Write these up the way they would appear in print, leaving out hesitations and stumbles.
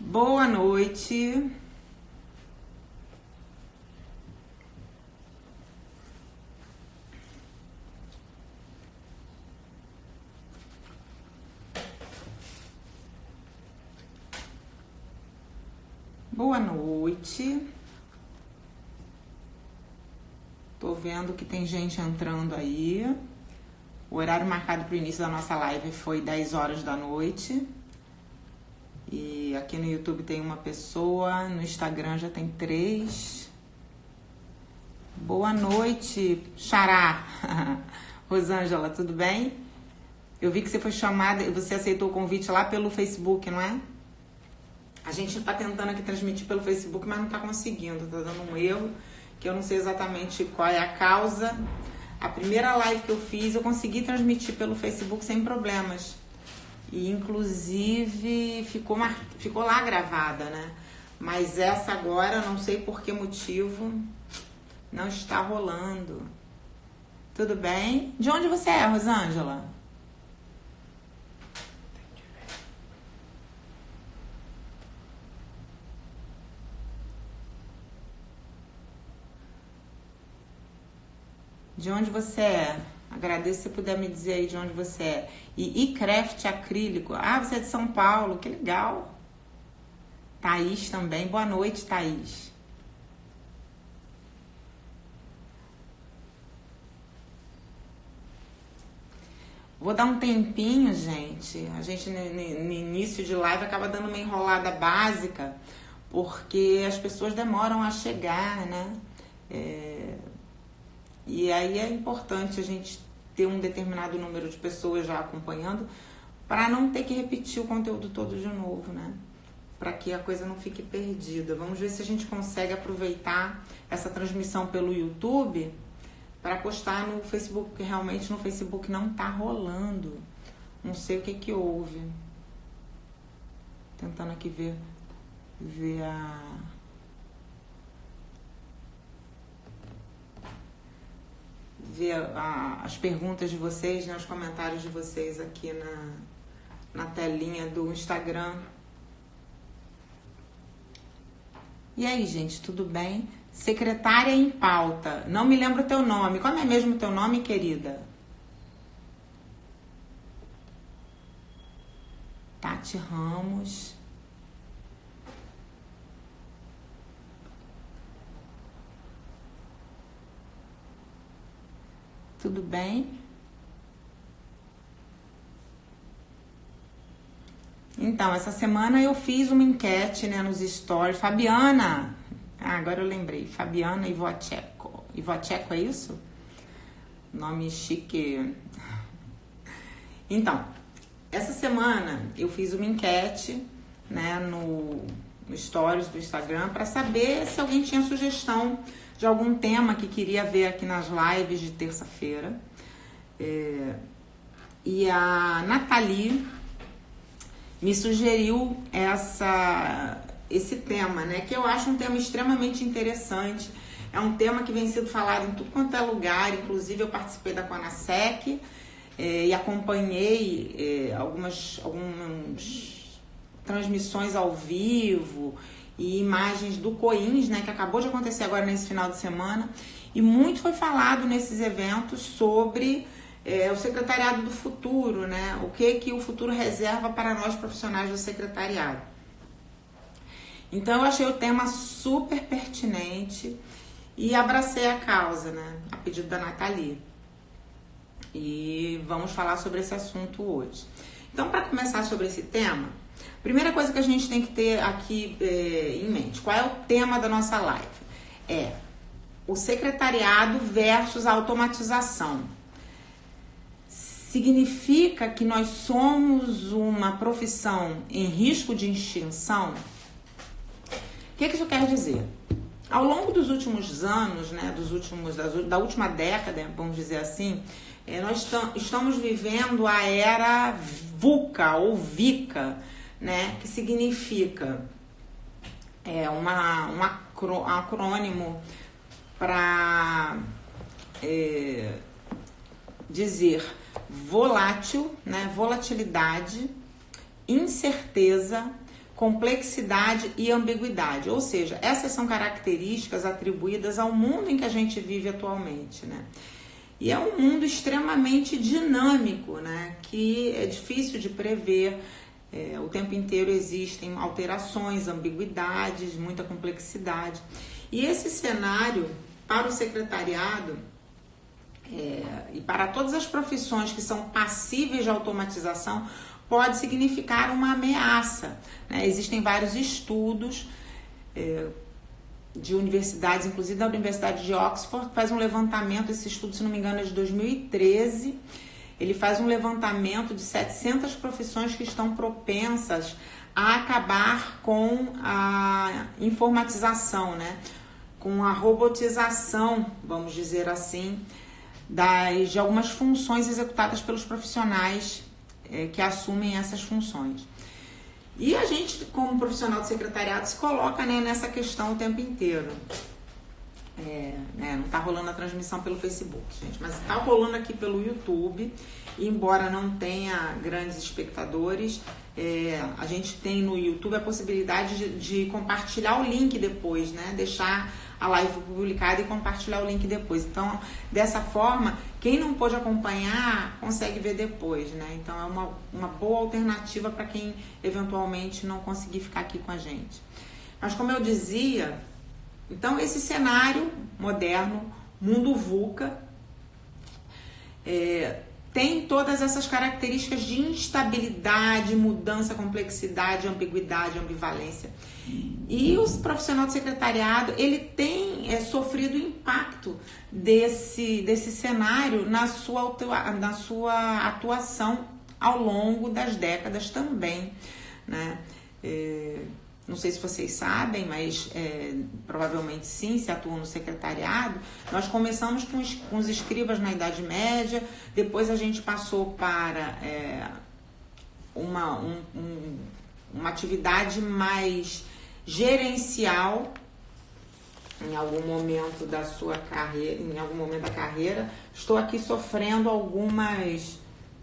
Boa noite. Boa noite. Tô vendo que tem gente entrando aí. O horário marcado para o início da nossa live foi 10 horas da noite. E aqui no YouTube tem uma pessoa, no Instagram já tem 3. Boa noite, Xará. Rosângela, tudo bem? Eu vi que você foi chamada e você aceitou o convite lá pelo Facebook, não é? A gente tá tentando aqui transmitir pelo Facebook, mas não tá conseguindo. Tá dando um erro, que eu não sei exatamente qual é a causa. A primeira live que eu fiz, eu consegui transmitir pelo Facebook sem problemas. E, inclusive, ficou lá gravada, né? Mas essa agora, não sei por que motivo, não está rolando. Tudo bem? De onde você é, Rosângela? De onde você é? Agradeço se puder me dizer aí de onde você é. E craft acrílico. Ah, você é de São Paulo, que legal. Thaís também. Boa noite, Thaís. Vou dar um tempinho, gente. A gente no início de live acaba dando uma enrolada básica, porque as pessoas demoram a chegar, né? E aí é importante a gente ter um determinado número de pessoas já acompanhando para não ter que repetir o conteúdo todo de novo, né? Para que a coisa não fique perdida. Vamos ver se a gente consegue aproveitar essa transmissão pelo YouTube para postar no Facebook, porque realmente no Facebook não tá rolando. Não sei o que houve. Tentando aqui ver as perguntas de vocês, né, os comentários de vocês aqui na telinha do Instagram. E aí, gente, tudo bem? Secretária em pauta. Não me lembro o teu nome. Como é mesmo o teu nome, querida? Tati Ramos. Tudo bem? Então, essa semana eu fiz uma enquete, né, nos stories. Fabiana! Agora eu lembrei. Fabiana Ivocheco. Ivocheco, é isso? Nome chique. Então, essa semana eu fiz uma enquete, né, no stories do Instagram para saber se alguém tinha sugestão de algum tema que queria ver aqui nas lives de terça-feira. E a Nathalie me sugeriu esse tema, né? Que eu acho um tema extremamente interessante. É um tema que vem sendo falado em tudo quanto é lugar. Inclusive, eu participei da Conasec e acompanhei algumas transmissões ao vivo e imagens do COINS, né, que acabou de acontecer agora nesse final de semana, e muito foi falado nesses eventos sobre o secretariado do futuro, né, o que o futuro reserva para nós profissionais do secretariado. Então eu achei o tema super pertinente e abracei a causa, né, a pedido da Nathalie. E vamos falar sobre esse assunto hoje. Então, para começar sobre esse tema, primeira coisa que a gente tem que ter aqui em mente, qual é o tema da nossa live? É o secretariado versus a automatização. Significa que nós somos uma profissão em risco de extinção? O que isso quer dizer? Ao longo dos últimos anos, né, da última década, vamos dizer assim, nós estamos vivendo a era VUCA ou VICA, né, que significa um acrônimo para dizer volátil, né, volatilidade, incerteza, complexidade e ambiguidade. Ou seja, essas são características atribuídas ao mundo em que a gente vive atualmente, né? E é um mundo extremamente dinâmico, né? Que é difícil de prever. O tempo inteiro existem alterações, ambiguidades, muita complexidade. E esse cenário, para o secretariado e para todas as profissões que são passíveis de automatização, pode significar uma ameaça, né? Existem vários estudos de universidades, inclusive da Universidade de Oxford, que faz um levantamento. Esse estudo, se não me engano, é de 2013. Ele faz um levantamento de 700 profissões que estão propensas a acabar com a informatização, né? Com a robotização, vamos dizer assim, de algumas funções executadas pelos profissionais que assumem essas funções. E a gente, como profissional de secretariado, se coloca, né, nessa questão o tempo inteiro. Não está rolando a transmissão pelo Facebook, gente, mas está rolando aqui pelo YouTube. E embora não tenha grandes espectadores, a gente tem no YouTube a possibilidade de compartilhar o link depois, né? Deixar a live publicada e compartilhar o link depois. Então, dessa forma, quem não pôde acompanhar consegue ver depois, né? Então, é uma boa alternativa para quem eventualmente não conseguir ficar aqui com a gente. Mas, como eu dizia, então esse cenário moderno, mundo VUCA, tem todas essas características de instabilidade, mudança, complexidade, ambiguidade, ambivalência. E o profissional de secretariado, ele tem sofrido o impacto desse cenário na sua atuação ao longo das décadas também, né? Não sei se vocês sabem, mas provavelmente sim, se atuam no secretariado. Nós começamos com os escribas na Idade Média, depois a gente passou para uma atividade mais gerencial em algum momento da sua carreira, em algum momento da carreira. Estou aqui sofrendo algumas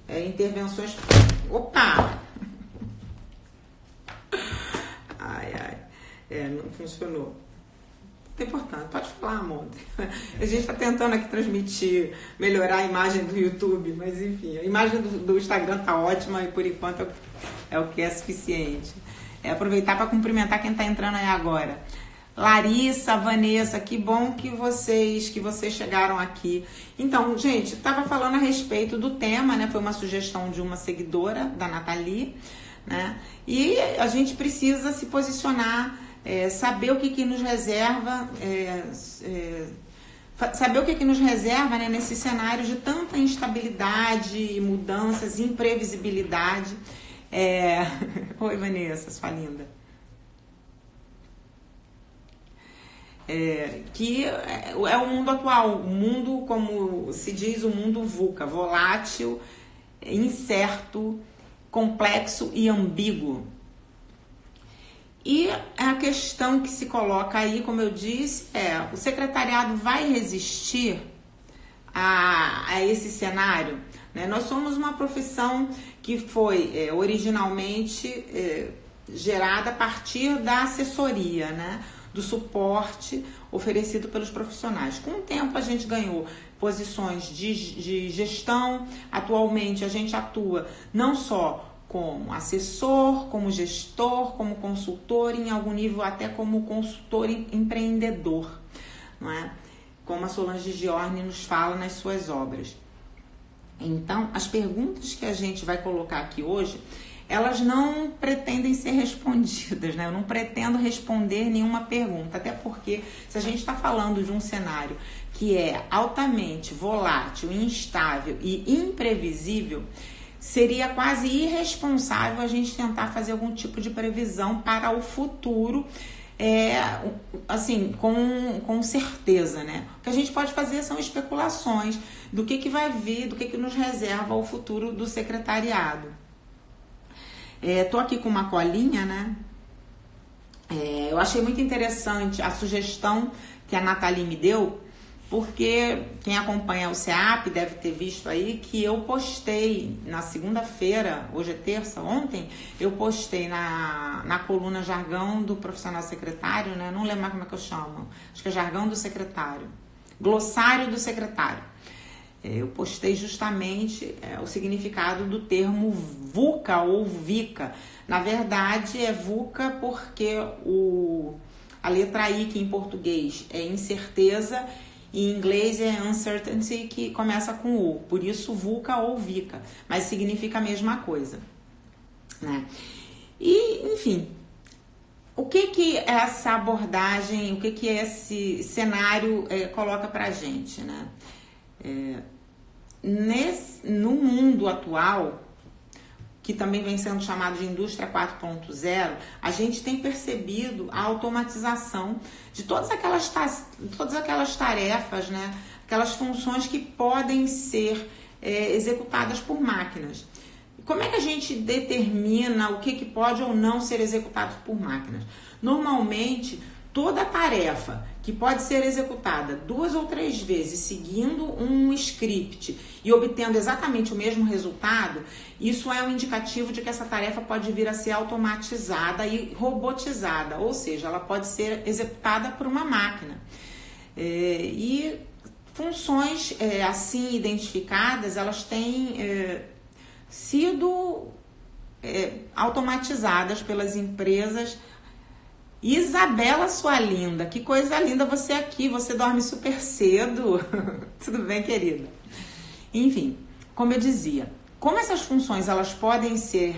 intervenções. Opa! Não funcionou. É importante, pode falar, amor. A gente está tentando aqui transmitir, melhorar a imagem do YouTube, mas enfim, a imagem do Instagram tá ótima e por enquanto é o que é suficiente. Aproveitar para cumprimentar quem está entrando aí agora. Larissa, Vanessa, que bom que vocês chegaram aqui. Então, gente, estava falando a respeito do tema, né? Foi uma sugestão de uma seguidora, da Nathalie, né? E a gente precisa se posicionar, saber o que nos reserva, saber o que nos reserva, né, nesse cenário de tanta instabilidade, mudanças, imprevisibilidade. Oi, Vanessa, sua linda. Que é o mundo atual, o mundo, como se diz, o mundo VUCA, volátil, incerto, complexo e ambíguo. E a questão que se coloca aí, como eu disse, o secretariado vai resistir a esse cenário? Né? Nós somos uma profissão que foi originalmente gerada a partir da assessoria, né? Do suporte oferecido pelos profissionais. Com o tempo a gente ganhou posições de gestão. Atualmente a gente atua não só como assessor, como gestor, como consultor, em algum nível até como consultor empreendedor, não é? Como a Solange Giorni nos fala nas suas obras. Então, as perguntas que a gente vai colocar aqui hoje, elas não pretendem ser respondidas, né? Eu não pretendo responder nenhuma pergunta, até porque se a gente está falando de um cenário que é altamente volátil, instável e imprevisível, seria quase irresponsável a gente tentar fazer algum tipo de previsão para o futuro, assim, com certeza, né? O que a gente pode fazer são especulações do que vai vir, do que nos reserva o futuro do secretariado. Tô aqui com uma colinha, né? Eu achei muito interessante a sugestão que a Nathalie me deu, porque quem acompanha o CEAP deve ter visto aí que eu postei na segunda-feira, hoje é terça, ontem, eu postei na coluna Jargão do Profissional Secretário, né? Não lembro mais como é que eu chamo, acho que é Jargão do Secretário, Glossário do Secretário. Eu postei justamente o significado do termo VUCA ou VICA. Na verdade é VUCA porque a letra I, que em português é incerteza, em inglês é uncertainty, que começa com U. Por isso VUCA ou VICA, mas significa a mesma coisa, né? E, enfim, o que essa abordagem, o que esse cenário coloca pra gente, né? No mundo atual, que também vem sendo chamado de indústria 4.0, a gente tem percebido a automatização de todas aquelas tarefas, né? Aquelas funções que podem ser executadas por máquinas. Como é que a gente determina o que pode ou não ser executado por máquinas? Normalmente, toda tarefa que pode ser executada 2 ou 3 vezes seguindo um script e obtendo exatamente o mesmo resultado, isso é um indicativo de que essa tarefa pode vir a ser automatizada e robotizada, ou seja, ela pode ser executada por uma máquina. E funções assim identificadas, elas têm sido automatizadas pelas empresas. Isabela, sua linda, que coisa linda você aqui, você dorme super cedo. Tudo bem, querida? Enfim, como eu dizia, como essas funções elas podem ser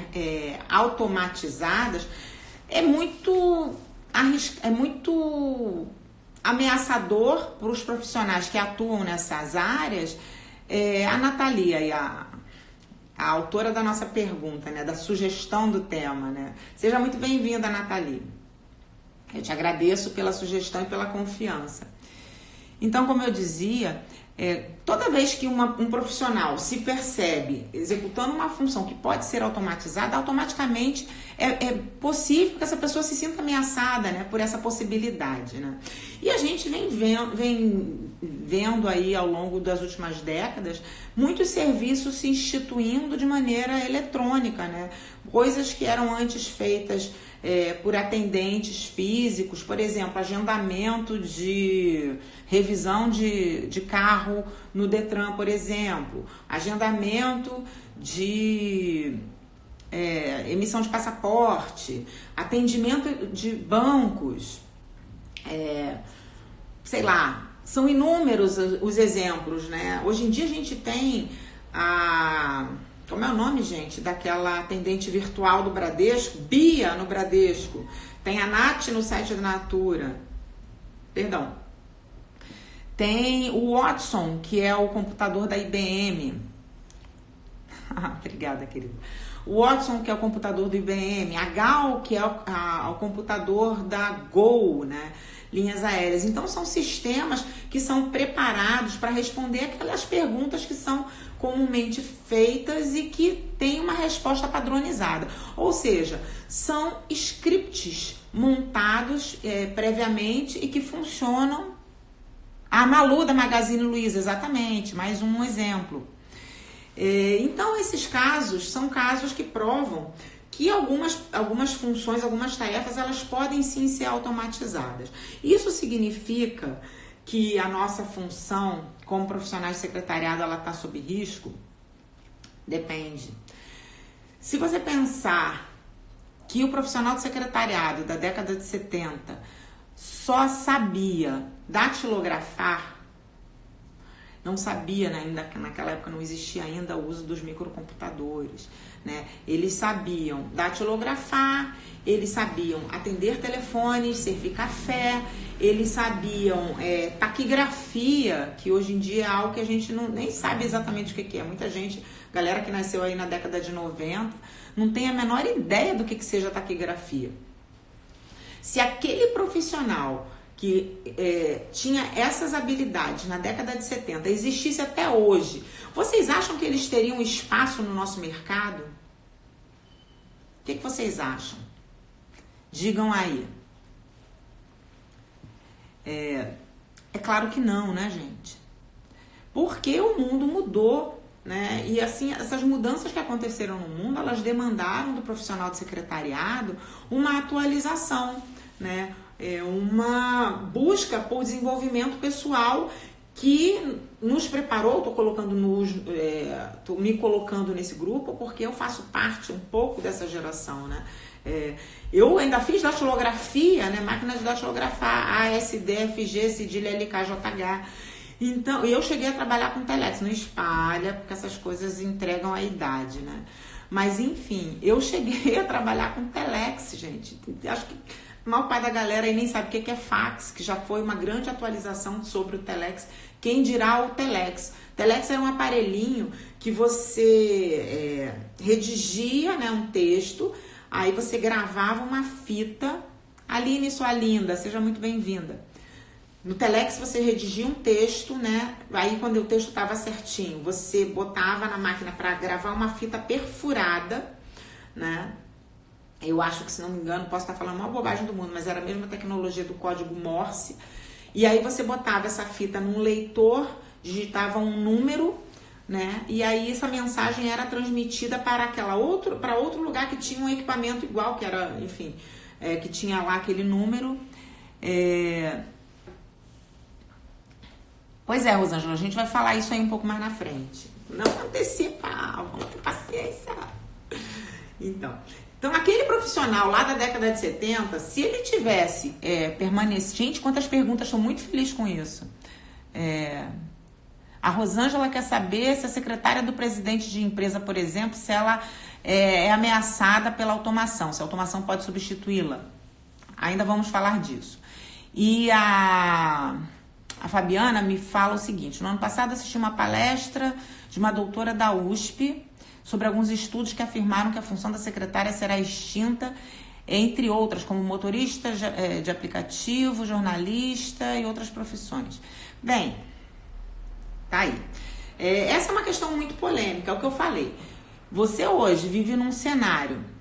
automatizadas, é muito ameaçador para os profissionais que atuam nessas áreas. A Nathalie, a autora da nossa pergunta, né, da sugestão do tema, né? Seja muito bem-vinda, Nathalie. Eu te agradeço pela sugestão e pela confiança. Então, como eu dizia, toda vez que um profissional se percebe executando uma função que pode ser automatizada, automaticamente é possível que essa pessoa se sinta ameaçada, né, por essa possibilidade, né? E a gente vem vendo aí ao longo das últimas décadas muitos serviços se instituindo de maneira eletrônica, né? Coisas que eram antes feitas por atendentes físicos, por exemplo, agendamento de revisão de carro no Detran, por exemplo, agendamento de emissão de passaporte, atendimento de bancos, sei lá, são inúmeros os exemplos, né? Hoje em dia a gente tem como é o nome, gente, daquela atendente virtual do Bradesco? Bia no Bradesco. Tem a Nath no site da Natura. Perdão. Tem o Watson, que é o computador da IBM. Obrigada, querida. O Watson, que é o computador do IBM. A Gal, que é o computador da Gol, né? Linhas aéreas. Então, são sistemas que são preparados para responder aquelas perguntas que são comumente feitas e que tem uma resposta padronizada. Ou seja, são scripts montados previamente e que funcionam. A Malu da Magazine Luiza, exatamente, mais um exemplo. Então, esses casos são casos que provam que algumas funções, algumas tarefas, elas podem sim ser automatizadas. Isso significa que a nossa função como profissionais de secretariado, ela está sob risco? Depende. Se você pensar que o profissional de secretariado da década de 70 só sabia datilografar, não sabia, né, ainda naquela época não existia ainda o uso dos microcomputadores, né? Eles sabiam datilografar, eles sabiam atender telefones, servir café, eles sabiam taquigrafia, que hoje em dia é algo que a gente nem sabe exatamente o que é. Muita gente, galera que nasceu aí na década de 90, não tem a menor ideia do que seja taquigrafia. Se aquele profissional que tinha essas habilidades na década de 70 existisse até hoje, vocês acham que eles teriam espaço no nosso mercado? O que vocês acham? Digam aí. É claro que não, né, gente? Porque o mundo mudou, né? E assim, essas mudanças que aconteceram no mundo, elas demandaram do profissional de secretariado uma atualização, né? Uma busca por desenvolvimento pessoal que nos preparou. Tô me colocando nesse grupo porque eu faço parte um pouco dessa geração, né? Eu ainda fiz datilografia, né? Máquina de datilografar, ASD, FG, cedilha, LKJH. Então, eu cheguei a trabalhar com telex, não espalha, porque essas coisas entregam a idade, né? Mas, enfim, eu cheguei a trabalhar com telex, gente. Acho que a maior parte da galera aí nem sabe o que é fax, que já foi uma grande atualização sobre o telex. Quem dirá o telex? Telex era um aparelhinho que você redigia, né, um texto, aí você gravava uma fita. Aline, sua linda, seja muito bem-vinda. No telex você redigia um texto, né? Aí quando o texto estava certinho, você botava na máquina para gravar uma fita perfurada, né? Eu acho que, se não me engano, posso estar falando uma bobagem do mundo, mas era a mesma tecnologia do código Morse. E aí você botava essa fita num leitor, digitava um número, né? E aí essa mensagem era transmitida para outro lugar que tinha um equipamento igual, que era, enfim, que tinha lá aquele número. Pois é, Rosângela, a gente vai falar isso aí um pouco mais na frente. Não antecipa, vamos ter paciência. Então, aquele profissional lá da década de 70, se ele tivesse permanecido... Gente, quantas perguntas, estou muito feliz com isso. A Rosângela quer saber se a secretária do presidente de empresa, por exemplo, se ela é ameaçada pela automação, se a automação pode substituí-la. Ainda vamos falar disso. E a Fabiana me fala o seguinte: no ano passado assisti uma palestra de uma doutora da USP sobre alguns estudos que afirmaram que a função da secretária será extinta, entre outras, como motorista de aplicativo, jornalista e outras profissões. Bem, tá aí. Essa é uma questão muito polêmica, é o que eu falei. Você hoje vive num cenário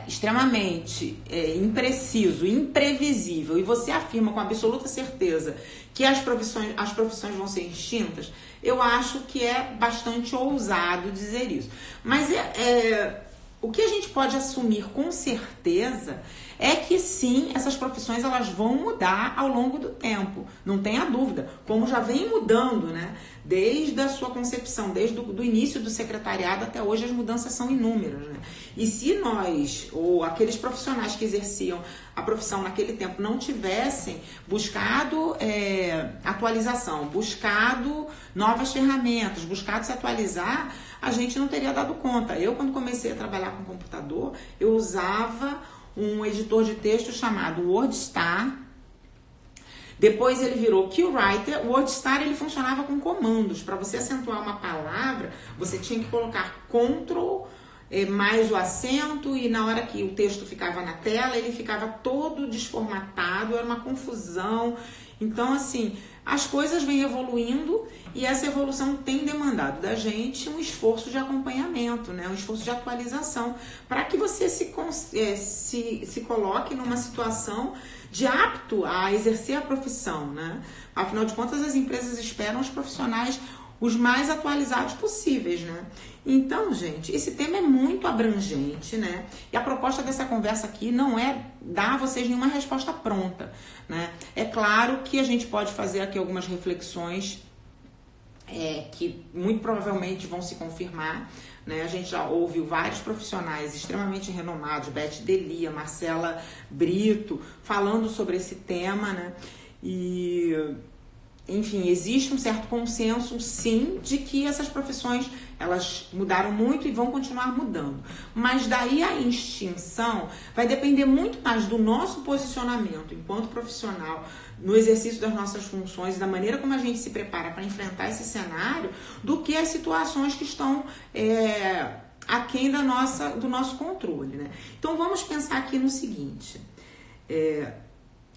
extremamente impreciso, imprevisível, e você afirma com absoluta certeza que as profissões vão ser extintas. Eu acho que é bastante ousado dizer isso. Mas o que a gente pode assumir com certeza é que sim, essas profissões elas vão mudar ao longo do tempo, não tenha dúvida, como já vem mudando, né? Desde a sua concepção, desde o início do secretariado até hoje, as mudanças são inúmeras, né? E se nós, ou aqueles profissionais que exerciam a profissão naquele tempo, não tivessem buscado atualização, buscado novas ferramentas, buscado se atualizar, a gente não teria dado conta. Eu, quando comecei a trabalhar com computador, eu usava um editor de texto chamado WordStar. Depois ele virou QWriter. O WordStar ele funcionava com comandos. Para você acentuar uma palavra, você tinha que colocar Ctrl mais o acento, e na hora que o texto ficava na tela, ele ficava todo desformatado, era uma confusão. Então, assim, as coisas vêm evoluindo e essa evolução tem demandado da gente um esforço de acompanhamento, né? Um esforço de atualização, para que você se coloque numa situação de apto a exercer a profissão, né? Afinal de contas, as empresas esperam os profissionais os mais atualizados possíveis, né? Então, gente, esse tema é muito abrangente, né? E a proposta dessa conversa aqui não é dar a vocês nenhuma resposta pronta, né? É claro que a gente pode fazer aqui algumas reflexões que muito provavelmente vão se confirmar, né? A gente já ouviu vários profissionais extremamente renomados, Beth Delia, Marcela Brito, falando sobre esse tema, né? E... enfim, existe um certo consenso, sim, de que essas profissões, elas mudaram muito e vão continuar mudando. Mas daí a extinção vai depender muito mais do nosso posicionamento enquanto profissional, no exercício das nossas funções, da maneira como a gente se prepara para enfrentar esse cenário, do que as situações que estão aquém do nosso controle, né? Então vamos pensar aqui no seguinte: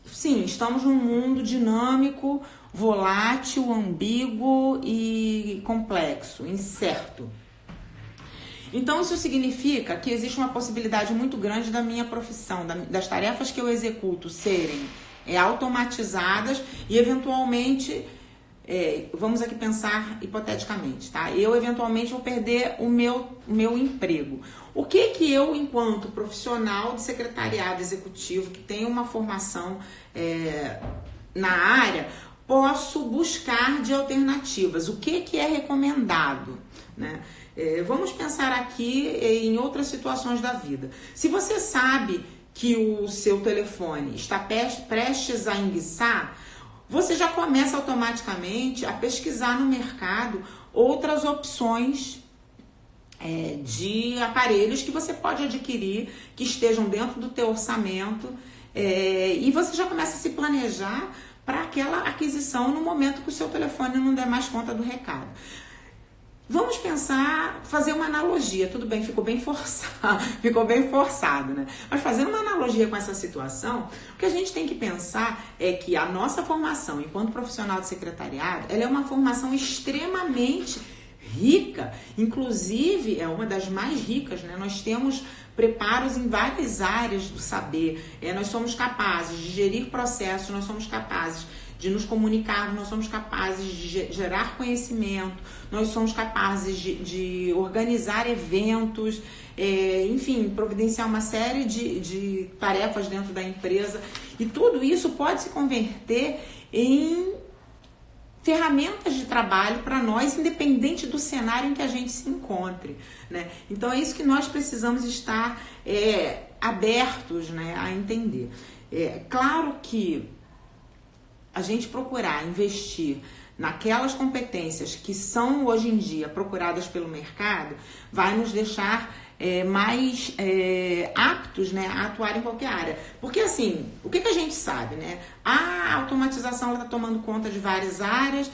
sim, estamos num mundo dinâmico, volátil, ambíguo e complexo, incerto. Então isso significa que existe uma possibilidade muito grande da minha profissão, das tarefas que eu executo serem automatizadas e eventualmente, vamos aqui pensar hipoteticamente, tá? Eu eventualmente vou perder o meu emprego. O que eu, enquanto profissional de secretariado executivo, que tem uma formação na área, posso buscar de alternativas? O que é recomendado, né? Vamos pensar aqui em outras situações da vida. Se você sabe que o seu telefone está prestes a enguiçar, você já começa automaticamente a pesquisar no mercado outras opções de aparelhos que você pode adquirir, que estejam dentro do teu orçamento, e você já começa a se planejar para aquela aquisição no momento que o seu telefone não der mais conta do recado. Vamos pensar, fazer uma analogia, tudo bem, ficou bem forçado, né? Mas fazendo uma analogia com essa situação, o que a gente tem que pensar é que a nossa formação enquanto profissional de secretariado, ela é uma formação extremamente rica, inclusive é uma das mais ricas, né? Nós temos preparos em várias áreas do saber, nós somos capazes de gerir processos, nós somos capazes de nos comunicar, nós somos capazes de gerar conhecimento, nós somos capazes de organizar eventos, enfim, providenciar uma série de tarefas dentro da empresa, e tudo isso pode se converter em ferramentas de trabalho para nós, independente do cenário em que a gente se encontre, né? Então é isso que nós precisamos estar abertos, né, a entender. Claro que a gente procurar investir naquelas competências que são hoje em dia procuradas pelo mercado vai nos deixar mais aptos, né, a atuar em qualquer área. Porque assim, o que a gente sabe, né? A automatização está tomando conta de várias áreas,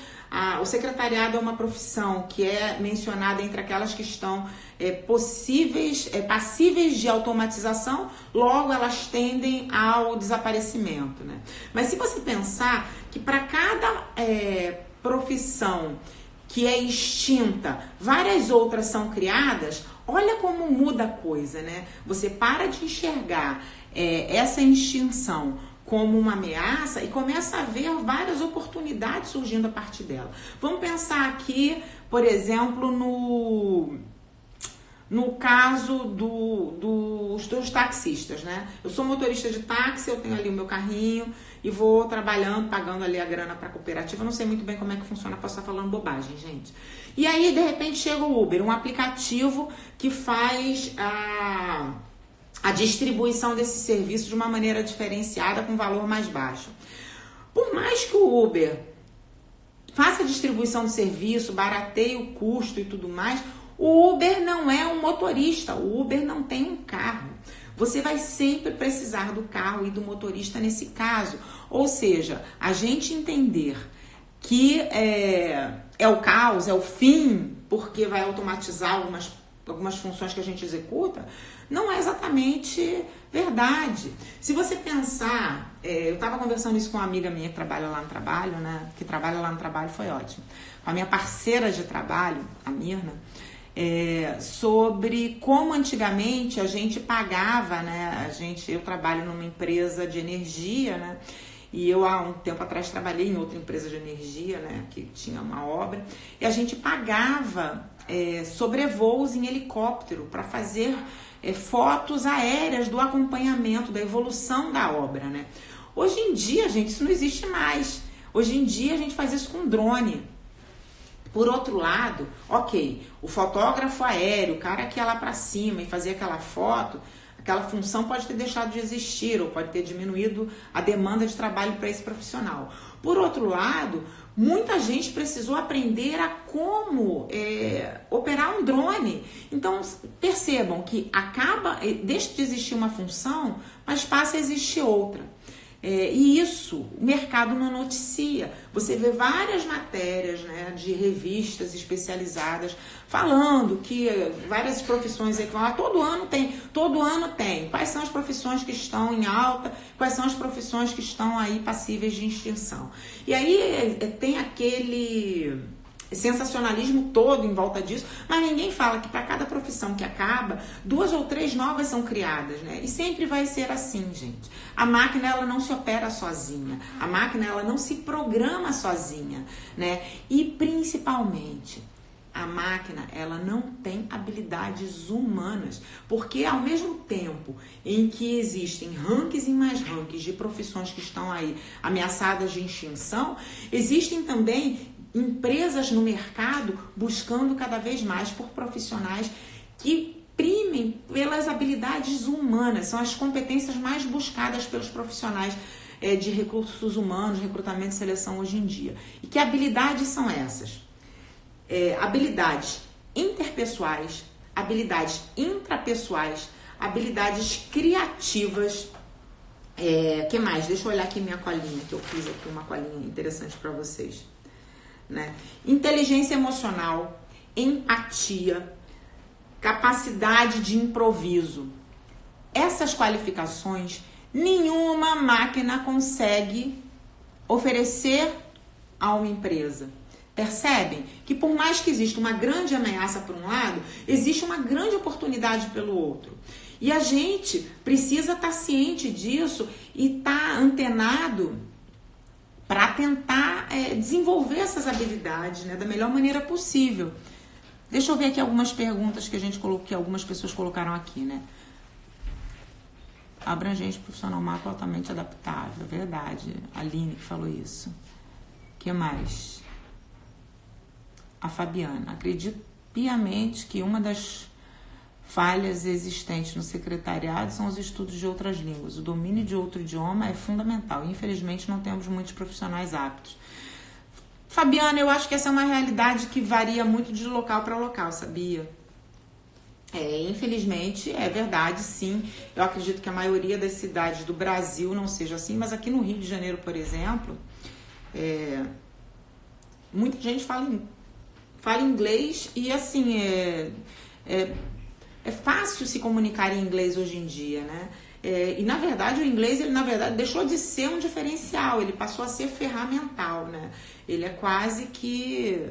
o secretariado é uma profissão que é mencionada entre aquelas que estão passíveis de automatização, logo elas tendem ao desaparecimento, né? Mas se você pensar que para cada profissão que é extinta, várias outras são criadas, olha como muda a coisa, né? Você para de enxergar essa extinção como uma ameaça e começa a ver várias oportunidades surgindo a partir dela. Vamos pensar aqui, por exemplo, no caso dos taxistas, né? Eu sou motorista de táxi, eu tenho ali o meu carrinho e vou trabalhando, pagando ali a grana para a cooperativa. Eu não sei muito bem como é que funciona, posso estar falando bobagem, gente. E aí, de repente, chega o Uber, um aplicativo que faz a distribuição desse serviço de uma maneira diferenciada, com valor mais baixo. Por mais que o Uber faça a distribuição do serviço, barateie o custo e tudo mais, o Uber não é um motorista, o Uber não tem um carro. Você vai sempre precisar do carro e do motorista nesse caso. Ou seja, a gente entender que é o caos, é o fim, porque vai automatizar algumas funções que a gente executa, não é exatamente verdade. Se você pensar, eu estava conversando isso com uma amiga minha que trabalha lá no trabalho, né? Que trabalha lá no trabalho, foi ótimo. Com a minha parceira de trabalho, a Mirna, sobre como antigamente a gente pagava, né? Eu trabalho numa empresa de energia, né? E eu há um tempo atrás trabalhei em outra empresa de energia, né? Que tinha uma obra, e a gente pagava sobrevoos em helicóptero para fazer fotos aéreas do acompanhamento, da evolução da obra, né? Hoje em dia, gente, isso não existe mais. Hoje em dia a gente faz isso com drone. Por outro lado, ok, o fotógrafo aéreo, o cara que ia lá para cima e fazia aquela foto, aquela função pode ter deixado de existir ou pode ter diminuído a demanda de trabalho para esse profissional. Por outro lado, muita gente precisou aprender a como operar um drone. Então, percebam que deixa de existir uma função, mas passa a existir outra. E isso o mercado não noticia. Você vê várias matérias, né, de revistas especializadas falando que várias profissões aí que falam, todo ano tem. Quais são as profissões que estão em alta? Quais são as profissões que estão aí passíveis de extinção? E aí tem sensacionalismo todo em volta disso, mas ninguém fala que para cada profissão que acaba, 2 ou 3 novas são criadas, né? E sempre vai ser assim, gente. A máquina, ela não se opera sozinha, a máquina, ela não se programa sozinha, né? E principalmente, a máquina, ela não tem habilidades humanas, porque ao mesmo tempo em que existem rankings e mais rankings de profissões que estão aí ameaçadas de extinção, existem também empresas no mercado buscando cada vez mais por profissionais que primem pelas habilidades humanas, são as competências mais buscadas pelos profissionais de recursos humanos, recrutamento e seleção hoje em dia. E que habilidades são essas? Habilidades interpessoais, habilidades intrapessoais, habilidades criativas. Que mais? Deixa eu olhar aqui minha colinha, que eu fiz aqui uma colinha interessante para vocês. Né? Inteligência emocional, empatia, capacidade de improviso. Essas qualificações nenhuma máquina consegue oferecer a uma empresa. Percebem que por mais que exista uma grande ameaça por um lado, existe uma grande oportunidade pelo outro. E a gente precisa estar ciente disso e estar antenado para tentar desenvolver essas habilidades, né, da melhor maneira possível. Deixa eu ver aqui algumas perguntas que a gente colocou, que algumas pessoas colocaram aqui, né? Abrangente, profissional, altamente adaptável, verdade. A Aline que falou isso. O que mais? A Fabiana, acredito piamente que uma das falhas existentes no secretariado são os estudos de outras línguas. O domínio de outro idioma é fundamental. Infelizmente, não temos muitos profissionais aptos. Fabiana, eu acho que essa é uma realidade que varia muito de local para local, sabia? Infelizmente, é verdade, sim. Eu acredito que a maioria das cidades do Brasil não seja assim, mas aqui no Rio de Janeiro, por exemplo, muita gente fala inglês e, assim, é fácil se comunicar em inglês hoje em dia, né? E, na verdade, o inglês, ele, na verdade, deixou de ser um diferencial, ele passou a ser ferramental, né? Ele é quase que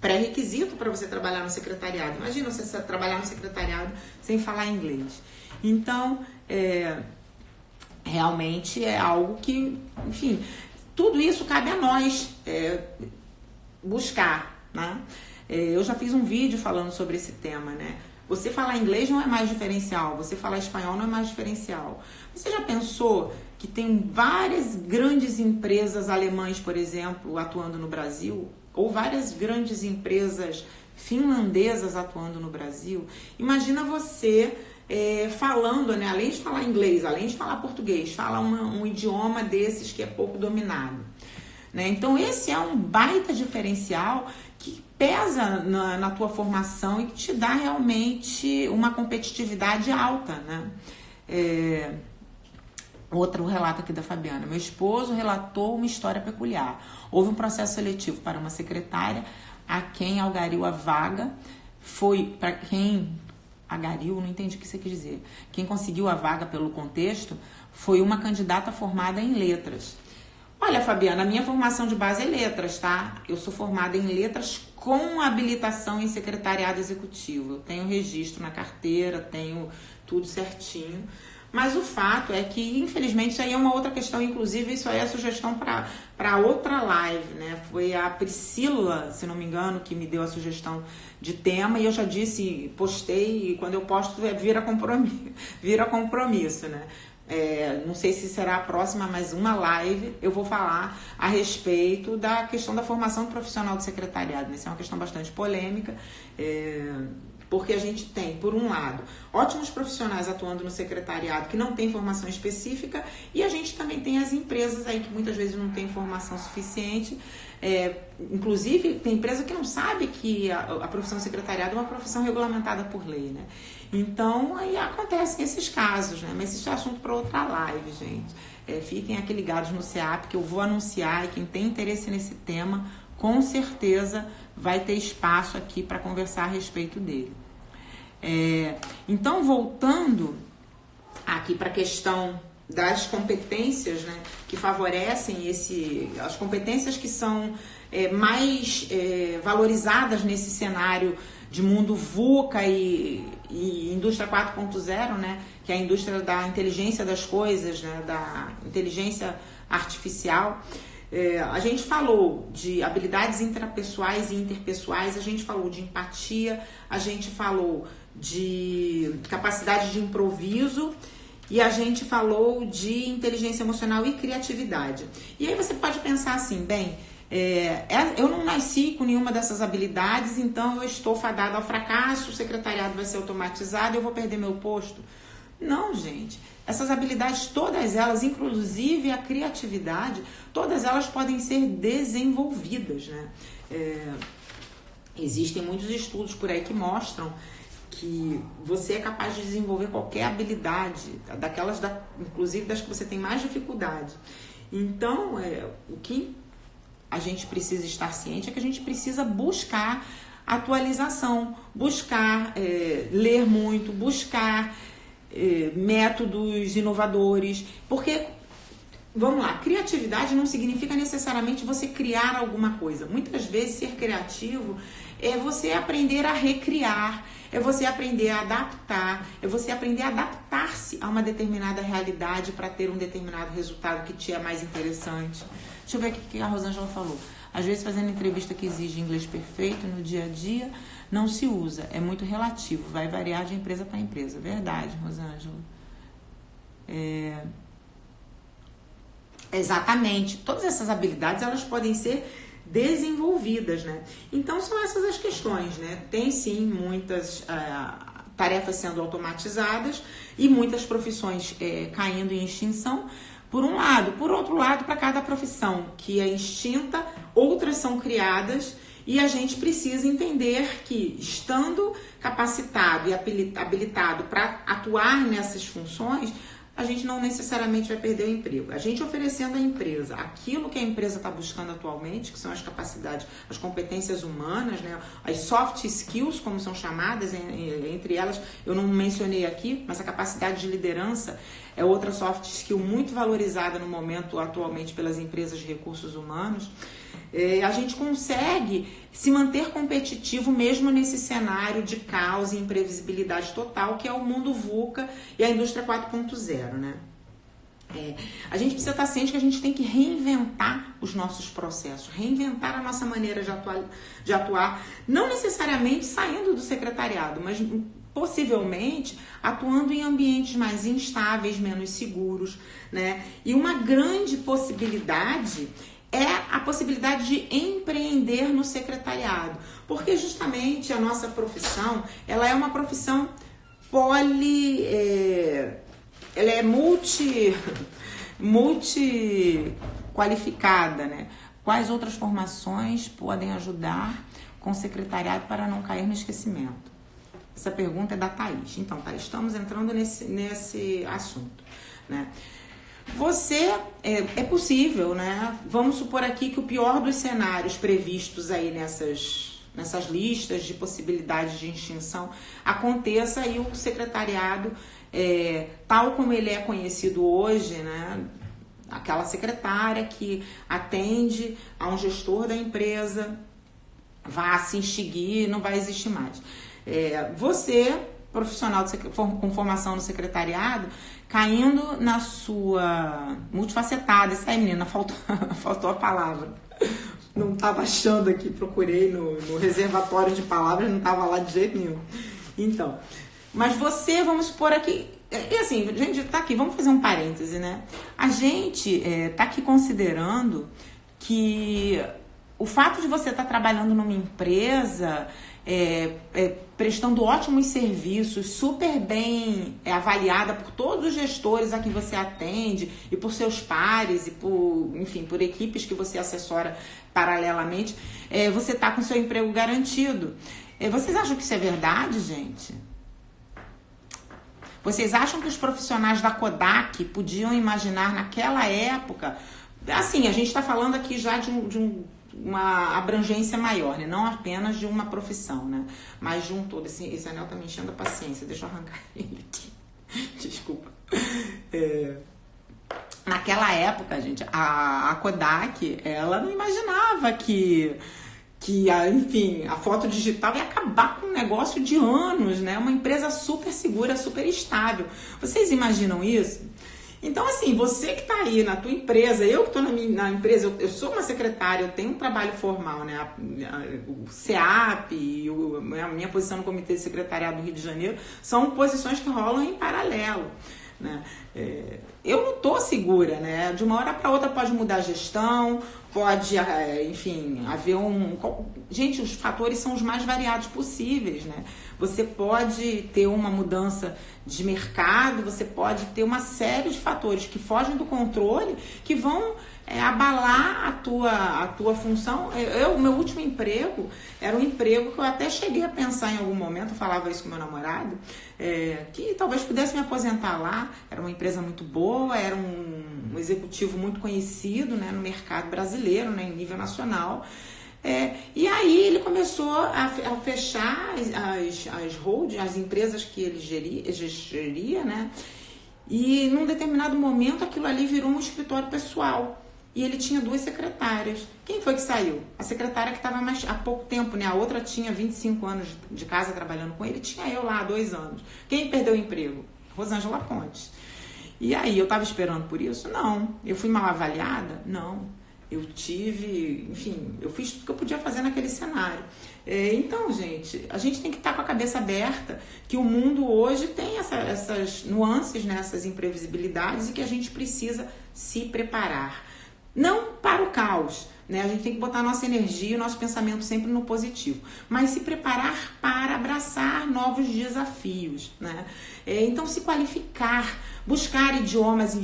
pré-requisito para você trabalhar no secretariado. Imagina você trabalhar no secretariado sem falar inglês. Então, realmente é algo que, enfim, tudo isso cabe a nós buscar, né? Eu já fiz um vídeo falando sobre esse tema, né? Você falar inglês não é mais diferencial, você falar espanhol não é mais diferencial. Você já pensou que tem várias grandes empresas alemãs, por exemplo, atuando no Brasil? Ou várias grandes empresas finlandesas atuando no Brasil? Imagina você falando, né? Além de falar inglês, além de falar português, fala um idioma desses que é pouco dominado, né? Então esse é um baita diferencial que pesa na tua formação e que te dá realmente uma competitividade alta, né? Outro relato aqui da Fabiana. Meu esposo relatou uma história peculiar. Houve um processo seletivo para uma secretária a quem algariu a vaga. Foi para quem algariu, não entendi o que você quis dizer. Quem conseguiu a vaga pelo contexto foi uma candidata formada em letras. Olha, Fabiana, a minha formação de base é letras, tá? Eu sou formada em letras com habilitação em secretariado executivo. Eu tenho registro na carteira, tenho tudo certinho. Mas o fato é que, infelizmente, isso aí é uma outra questão. Inclusive, isso aí é sugestão para outra live, né? Foi a Priscila, se não me engano, que me deu a sugestão de tema. E eu já disse, postei, e quando eu posto, vira compromisso, né? Não sei se será a próxima, mas uma live eu vou falar a respeito da questão da formação profissional do secretariado. Isso é uma questão bastante polêmica, porque a gente tem, por um lado, ótimos profissionais atuando no secretariado que não tem formação específica, e a gente também tem as empresas aí que muitas vezes não tem formação suficiente. Inclusive, tem empresa que não sabe que a profissão de secretariado é uma profissão regulamentada por lei, né? Então, aí acontecem esses casos, né? Mas isso é assunto para outra live, gente. Fiquem aqui ligados no CEAP, que eu vou anunciar, e quem tem interesse nesse tema, com certeza vai ter espaço aqui para conversar a respeito dele. Então, voltando aqui para a questão das competências, né, que favorecem as competências que são mais valorizadas nesse cenário de mundo VUCA e indústria 4.0, né, que é a indústria da inteligência das coisas, né, da inteligência artificial. A gente falou de habilidades intrapessoais e interpessoais, a gente falou de empatia, a gente falou de capacidade de improviso e a gente falou de inteligência emocional e criatividade. E aí você pode pensar assim, bem, eu não nasci com nenhuma dessas habilidades, então eu estou fadado ao fracasso, o secretariado vai ser automatizado e eu vou perder meu posto. Não, gente. Essas habilidades, todas elas, inclusive a criatividade, todas elas podem ser desenvolvidas, né? Existem muitos estudos por aí que mostram que você é capaz de desenvolver qualquer habilidade, inclusive das que você tem mais dificuldade. Então, o que a gente precisa estar ciente é que a gente precisa buscar atualização, buscar ler muito, buscar métodos inovadores, porque, vamos lá, criatividade não significa necessariamente você criar alguma coisa. Muitas vezes ser criativo é você aprender a recriar, é você aprender a adaptar, é você aprender a adaptar-se a uma determinada realidade para ter um determinado resultado que te é mais interessante. Deixa eu ver o que a Rosângela falou. Às vezes, fazendo entrevista que exige inglês perfeito no dia a dia, não se usa. É muito relativo. Vai variar de empresa para empresa. Verdade, Rosângela. Exatamente. Todas essas habilidades, elas podem ser desenvolvidas, né? Então, são essas as questões, né? Tem, sim, muitas tarefas sendo automatizadas e muitas profissões caindo em extinção, por um lado. Por outro lado, para cada profissão que é extinta, outras são criadas e a gente precisa entender que, estando capacitado e habilitado para atuar nessas funções, a gente não necessariamente vai perder o emprego. A gente oferecendo à empresa aquilo que a empresa está buscando atualmente, que são as capacidades, as competências humanas, né? As soft skills, como são chamadas, entre elas, eu não mencionei aqui, mas a capacidade de liderança é outra soft skill muito valorizada no momento atualmente pelas empresas de recursos humanos. A gente consegue se manter competitivo mesmo nesse cenário de caos e imprevisibilidade total, que é o mundo VUCA e a indústria 4.0, né? A gente precisa estar ciente que a gente tem que reinventar os nossos processos, reinventar a nossa maneira de atuar, não necessariamente saindo do secretariado, mas possivelmente atuando em ambientes mais instáveis, menos seguros, né? E uma grande possibilidade é a possibilidade de empreender no secretariado, porque justamente a nossa profissão, ela é uma profissão ela é multi qualificada, né? Quais outras formações podem ajudar com o secretariado para não cair no esquecimento? Essa pergunta é da Thaís. Então, Thaís, estamos entrando nesse assunto, né? É possível, né? Vamos supor aqui que o pior dos cenários previstos aí nessas listas de possibilidades de extinção aconteça e o secretariado, tal como ele é conhecido hoje, né? Aquela secretária que atende a um gestor da empresa, vá se extinguir, não vai existir mais. Você, profissional com formação no secretariado, caindo na sua multifacetada, isso aí, menina, faltou a palavra. Não estava achando aqui, procurei no reservatório de palavras, não estava lá de jeito nenhum. Então, mas você, vamos supor aqui, e assim, a gente tá aqui, vamos fazer um parêntese, né? A gente tá aqui considerando que o fato de você estar trabalhando numa empresa, prestando ótimos serviços, super bem avaliada por todos os gestores a quem você atende e por seus pares e por equipes que você assessora paralelamente, você está com seu emprego garantido. Vocês acham que isso é verdade, gente? Vocês acham que os profissionais da Kodak podiam imaginar naquela época? Assim, a gente está falando aqui já de uma abrangência maior, né? Não apenas de uma profissão, né? Mas de um todo. Esse anel tá me enchendo a paciência. Deixa eu arrancar ele aqui. Desculpa. naquela época, gente, a Kodak, ela não imaginava que enfim, a foto digital ia acabar com um negócio de anos, né? Uma empresa super segura, super estável. Vocês imaginam isso? Então, assim, você que está aí na tua empresa, eu que estou na empresa, eu sou uma secretária, eu tenho um trabalho formal, né? O CEAP e a minha posição no Comitê de Secretariado do Rio de Janeiro são posições que rolam em paralelo, né? Eu não estou segura, né? De uma hora para outra pode mudar a gestão, pode, enfim, haver Gente, os fatores são os mais variados possíveis, né? Você pode ter uma mudança de mercado, você pode ter uma série de fatores que fogem do controle, que vão abalar a tua função. O meu último emprego era um emprego que eu até cheguei a pensar em algum momento, eu falava isso com meu namorado, que talvez pudesse me aposentar lá. Era uma empresa muito boa, era um executivo muito conhecido, né, no mercado brasileiro, né, em nível nacional. E aí ele começou a fechar as holdings, as empresas que ele geria, né? E num determinado momento aquilo ali virou um escritório pessoal. E ele tinha 2 secretárias. Quem foi que saiu? A secretária que estava há pouco tempo, né? A outra tinha 25 anos de casa trabalhando com ele, tinha eu lá há 2 anos. Quem perdeu o emprego? Rosângela Pontes. E aí, eu estava esperando por isso? Não. Eu fui mal avaliada? Não. Eu tive, enfim, eu fiz tudo que eu podia fazer naquele cenário. Então, gente, a gente tem que estar com a cabeça aberta, que o mundo hoje tem essas nuances, né, essas imprevisibilidades, e que a gente precisa se preparar. Não para o caos, né? A gente tem que botar a nossa energia e o nosso pensamento sempre no positivo, mas se preparar para abraçar novos desafios, né? Então, se qualificar, buscar idiomas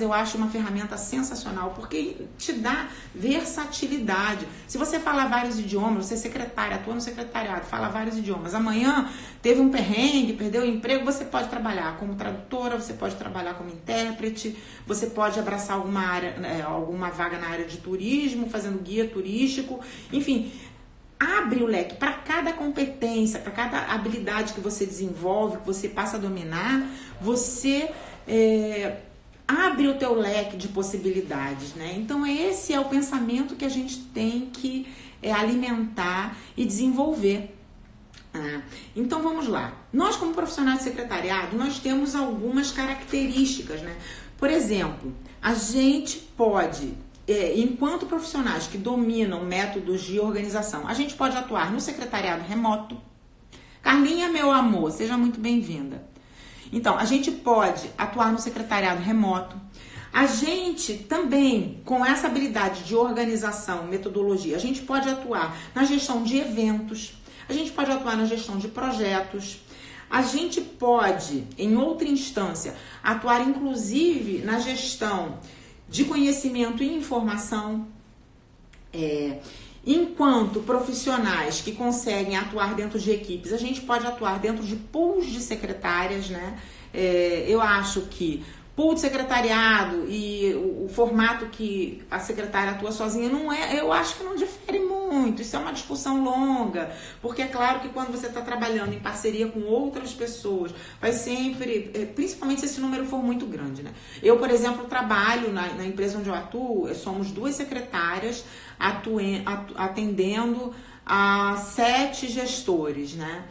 eu acho uma ferramenta sensacional, porque te dá versatilidade. Se você falar vários idiomas, você é secretária, atua no secretariado, fala vários idiomas, amanhã teve um perrengue, perdeu o emprego, você pode trabalhar como tradutora, você pode trabalhar como intérprete, você pode abraçar alguma vaga na área de turismo, fazendo guia turístico, enfim, abre o leque para cada competência, para cada habilidade que você desenvolve, que você passa a dominar, você abre o teu leque de possibilidades, né? Então esse é o pensamento que a gente tem que alimentar e desenvolver. Então vamos lá. Nós, como profissionais de secretariado, nós temos algumas características, né? Por exemplo, a gente pode, enquanto profissionais que dominam métodos de organização, a gente pode atuar no secretariado remoto. Carlinha, meu amor, seja muito bem-vinda. Então, a gente pode atuar no secretariado remoto. A gente também, com essa habilidade de organização, metodologia, a gente pode atuar na gestão de eventos, a gente pode atuar na gestão de projetos, a gente pode, em outra instância, atuar inclusive na gestão de conhecimento e informação. Enquanto profissionais que conseguem atuar dentro de equipes, a gente pode atuar dentro de pools de secretárias, né? Eu acho que pool de secretariado e o formato que a secretária atua sozinha eu acho que não difere muito. Isso é uma discussão longa, porque é claro que quando você está trabalhando em parceria com outras pessoas, vai sempre, principalmente se esse número for muito grande, né? Eu, por exemplo, trabalho na empresa onde eu atuo, somos 2 secretárias atendendo a 7 gestores, né?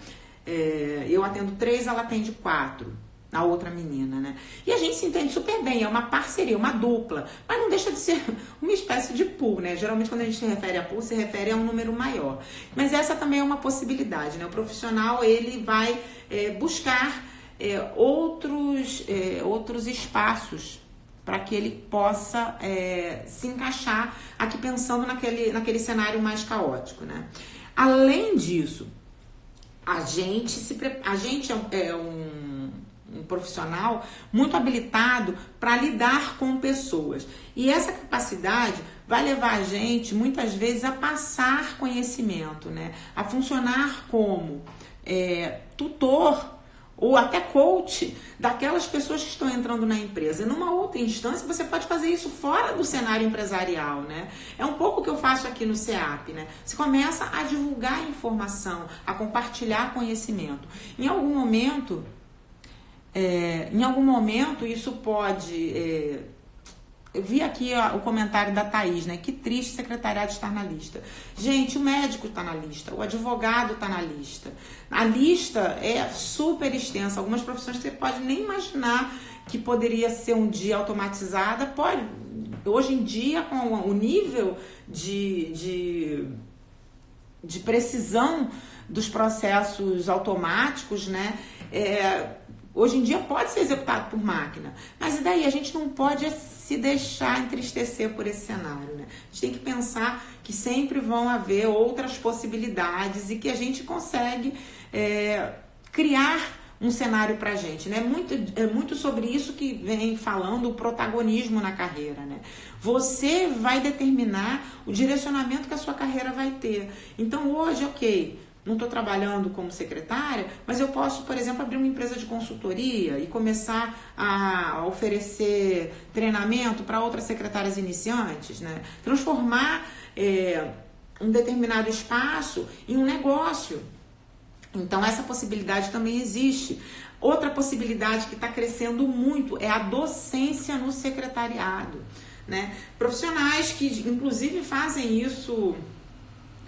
Eu atendo 3, ela atende 4. A outra menina, né? E a gente se entende super bem, é uma parceria, uma dupla, mas não deixa de ser uma espécie de pool, né? Geralmente quando a gente se refere a pool, se refere a um número maior. Mas essa também é uma possibilidade, né? O profissional, ele vai buscar outros espaços para que ele possa se encaixar aqui pensando naquele cenário mais caótico, né? Além disso, a gente é um profissional muito habilitado para lidar com pessoas. E essa capacidade vai levar a gente, muitas vezes, a passar conhecimento, né? A funcionar como tutor ou até coach daquelas pessoas que estão entrando na empresa. E numa outra instância, você pode fazer isso fora do cenário empresarial, né? É um pouco o que eu faço aqui no CEAP, né? Você começa a divulgar informação, a compartilhar conhecimento. Em algum momento, isso pode Eu vi aqui o comentário da Thaís, né? Que triste secretariado estar na lista. Gente, o médico está na lista, o advogado está na lista. A lista é super extensa. Algumas profissões que você pode nem imaginar que poderia ser um dia automatizada. Pode. Hoje em dia, com o nível de precisão dos processos automáticos, né? Hoje em dia pode ser executado por máquina. Mas e daí? A gente não pode se deixar entristecer por esse cenário, né? A gente tem que pensar que sempre vão haver outras possibilidades e que a gente consegue criar um cenário pra gente, né? É muito sobre isso que vem falando o protagonismo na carreira, né? Você vai determinar o direcionamento que a sua carreira vai ter. Então hoje, ok, não estou trabalhando como secretária, mas eu posso, por exemplo, abrir uma empresa de consultoria e começar a oferecer treinamento para outras secretárias iniciantes, né? Transformar um determinado espaço em um negócio. Então, essa possibilidade também existe. Outra possibilidade que está crescendo muito é a docência no secretariado, né? Profissionais que, inclusive, fazem isso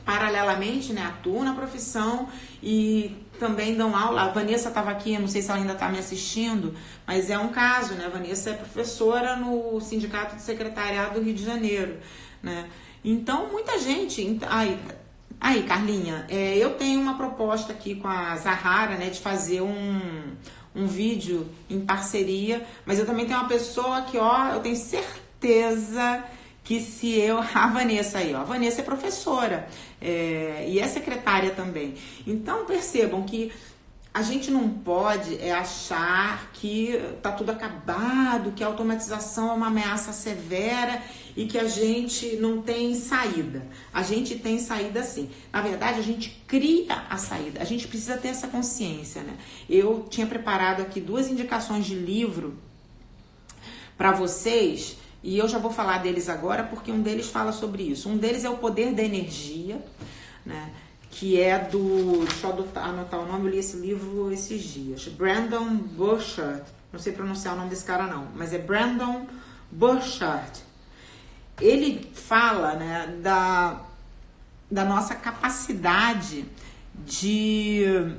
paralelamente, né, atuam na profissão e também dão aula. A Vanessa estava aqui, eu não sei se ela ainda está me assistindo, mas é um caso, né? A Vanessa é professora no Sindicato de Secretariado do Rio de Janeiro, né? Então, muita gente... Aí, Carlinha, eu tenho uma proposta aqui com a Zahara, né, de fazer um vídeo em parceria, mas eu também tenho uma pessoa que, eu tenho certeza que se a Vanessa aí, a Vanessa é professora e é secretária também. Então percebam que a gente não pode achar que tá tudo acabado, que a automatização é uma ameaça severa e que a gente não tem saída. A gente tem saída sim. Na verdade, a gente cria a saída. A gente precisa ter essa consciência, né? Eu tinha preparado aqui 2 indicações de livro para vocês. E eu já vou falar deles agora, porque um deles fala sobre isso. Um deles é O Poder da Energia, né? Que é do... Deixa eu anotar o nome, eu li esse livro esses dias. Brandon Burchard. Não sei pronunciar o nome desse cara não, mas é Brandon Burchard. Ele fala, né, da nossa capacidade de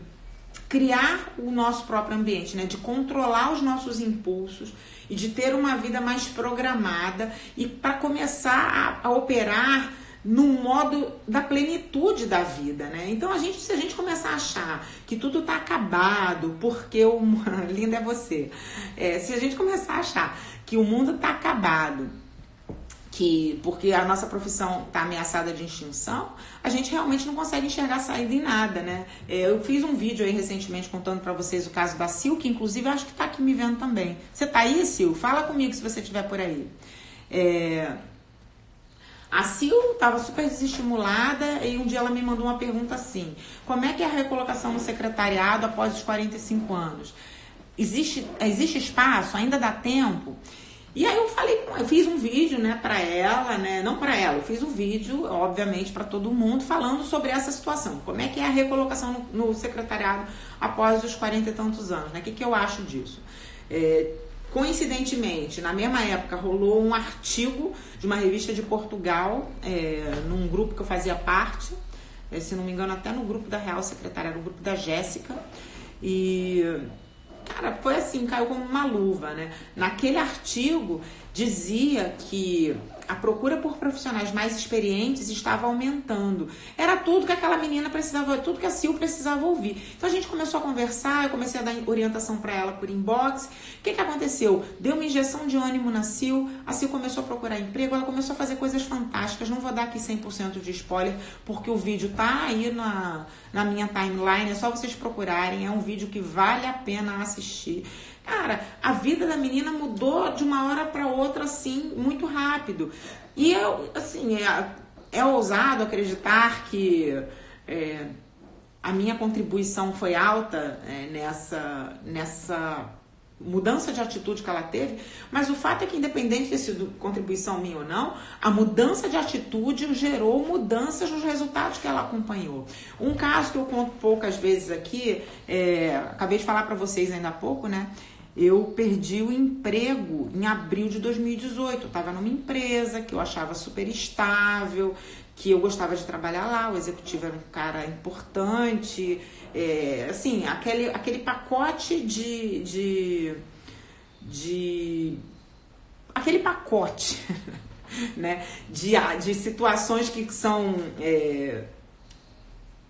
criar o nosso próprio ambiente, né, de controlar os nossos impulsos e de ter uma vida mais programada e para começar a operar no modo da plenitude da vida, né? Então se a gente começar a achar que tudo tá acabado porque linda é você, se a gente começar a achar que o mundo tá acabado, porque a nossa profissão está ameaçada de extinção, a gente realmente não consegue enxergar saída em nada, né? Eu fiz um vídeo aí recentemente contando para vocês o caso da Sil, que inclusive acho que está aqui me vendo também. Você tá aí, Sil? Fala comigo se você estiver por aí. A Sil estava super desestimulada e um dia ela me mandou uma pergunta assim: como é que é a recolocação no secretariado após os 45 anos? Existe espaço? Ainda dá tempo? E aí eu fiz um vídeo, né, para ela, né, não para ela, eu fiz um vídeo, obviamente, para todo mundo, falando sobre essa situação. Como é que é a recolocação no secretariado após os 40 e tantos anos, né? O que eu acho disso? Coincidentemente, na mesma época, rolou um artigo de uma revista de Portugal, num grupo que eu fazia parte, se não me engano, até no grupo da Real Secretária, no grupo da Jéssica, e... Cara, foi assim, caiu como uma luva, né? Naquele artigo dizia que a procura por profissionais mais experientes estava aumentando. Era tudo que aquela menina precisava, tudo que a Sil precisava ouvir. Então a gente começou a conversar, eu comecei a dar orientação para ela por inbox. O que aconteceu? Deu uma injeção de ânimo na Sil, a Sil começou a procurar emprego, ela começou a fazer coisas fantásticas. Não vou dar aqui 100% de spoiler, porque o vídeo tá aí na minha timeline, é só vocês procurarem, é um vídeo que vale a pena assistir. Cara, a vida da menina mudou de uma hora para outra, assim, muito rápido. E eu, assim, é ousado acreditar que a minha contribuição foi alta nessa mudança de atitude que ela teve, mas o fato é que, independente de ter sido contribuição minha ou não, a mudança de atitude gerou mudanças nos resultados que ela acompanhou. Um caso que eu conto poucas vezes aqui, acabei de falar para vocês ainda há pouco, né? eu perdi o emprego em abril de 2018. Eu estava numa empresa que eu achava super estável, que eu gostava de trabalhar lá, o executivo era um cara importante, assim, aquele pacote aquele pacote né, de situações que são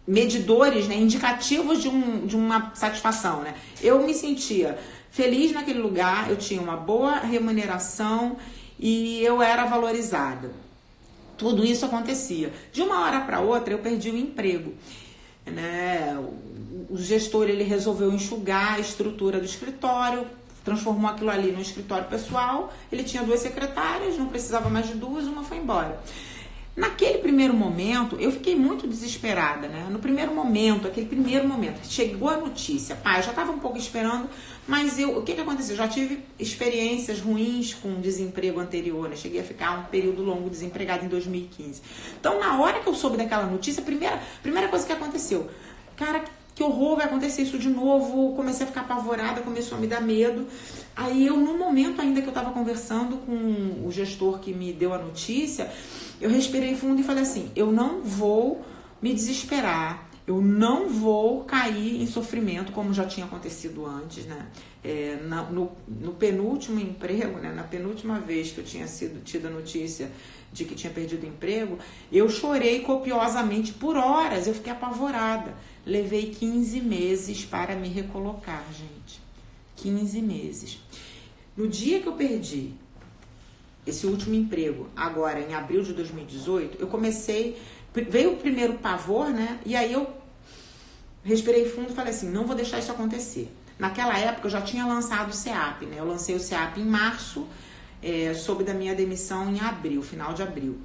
medidores, né, indicativos de uma satisfação, né? Eu me sentia feliz naquele lugar, eu tinha uma boa remuneração e eu era valorizada. Tudo isso acontecia. De uma hora para outra eu perdi o emprego, né? O gestor, ele resolveu enxugar a estrutura do escritório, transformou aquilo ali no escritório pessoal. Ele tinha 2 secretárias, não precisava mais de 2, uma foi embora. Naquele primeiro momento, eu fiquei muito desesperada, né? No primeiro momento, chegou a notícia. Eu já estava um pouco esperando, mas o que aconteceu? Eu já tive experiências ruins com desemprego anterior, né? Cheguei a ficar um período longo desempregada em 2015. Então, na hora que eu soube daquela notícia, a primeira coisa que aconteceu, cara, que horror, vai acontecer isso de novo. Comecei a ficar apavorada, começou a me dar medo. Aí no momento ainda que eu estava conversando com o gestor que me deu a notícia, eu respirei fundo e falei assim, eu não vou me desesperar, eu não vou cair em sofrimento como já tinha acontecido antes, né? No penúltimo emprego, né? Na penúltima vez que eu tinha tido a notícia de que tinha perdido o emprego, eu chorei copiosamente por horas, eu fiquei apavorada. Levei 15 meses para me recolocar, gente. 15 meses. No dia que eu perdi esse último emprego, agora em abril de 2018, eu comecei, veio o primeiro pavor, né? E aí eu respirei fundo e falei assim, não vou deixar isso acontecer. Naquela época eu já tinha lançado o CEAP, né? Eu lancei o CEAP em março, soube da minha demissão em abril, final de abril.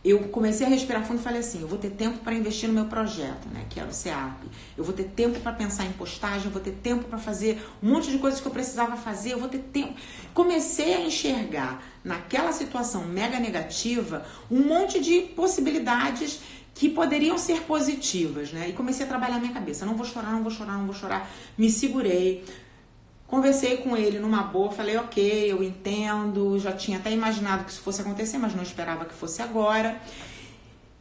Eu comecei a respirar fundo e falei assim, eu vou ter tempo para investir no meu projeto, né, que era o CEAP. Eu vou ter tempo para pensar em postagem, eu vou ter tempo para fazer um monte de coisas que eu precisava fazer, eu vou ter tempo. Comecei a enxergar naquela situação mega negativa um monte de possibilidades que poderiam ser positivas, né? E comecei a trabalhar a minha cabeça. Não vou chorar, não vou chorar, não vou chorar. Me segurei. Conversei com ele numa boa, falei, ok, eu entendo, já tinha até imaginado que isso fosse acontecer, mas não esperava que fosse agora.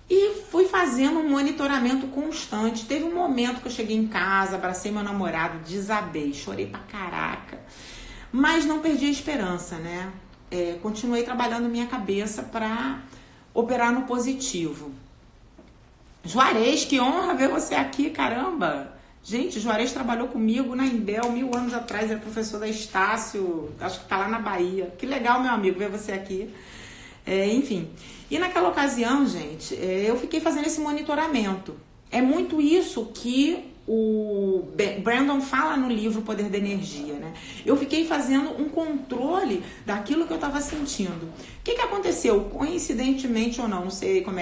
E fui fazendo um monitoramento constante. Teve um momento que eu cheguei em casa, abracei meu namorado, desabei, chorei pra caraca. Mas não perdi a esperança, né? Continuei trabalhando minha cabeça pra operar no positivo. Juarez, que honra ver você aqui, caramba! Gente, Juarez trabalhou comigo na Imbel 1000 anos atrás, era professor da Estácio, acho que tá lá na Bahia. Que legal, meu amigo, ver você aqui. Enfim, e naquela ocasião, gente, eu fiquei fazendo esse monitoramento. É muito isso que o Brandon fala no livro Poder da Energia, né? Eu fiquei fazendo um controle daquilo que eu estava sentindo. O que aconteceu? Coincidentemente ou não sei qual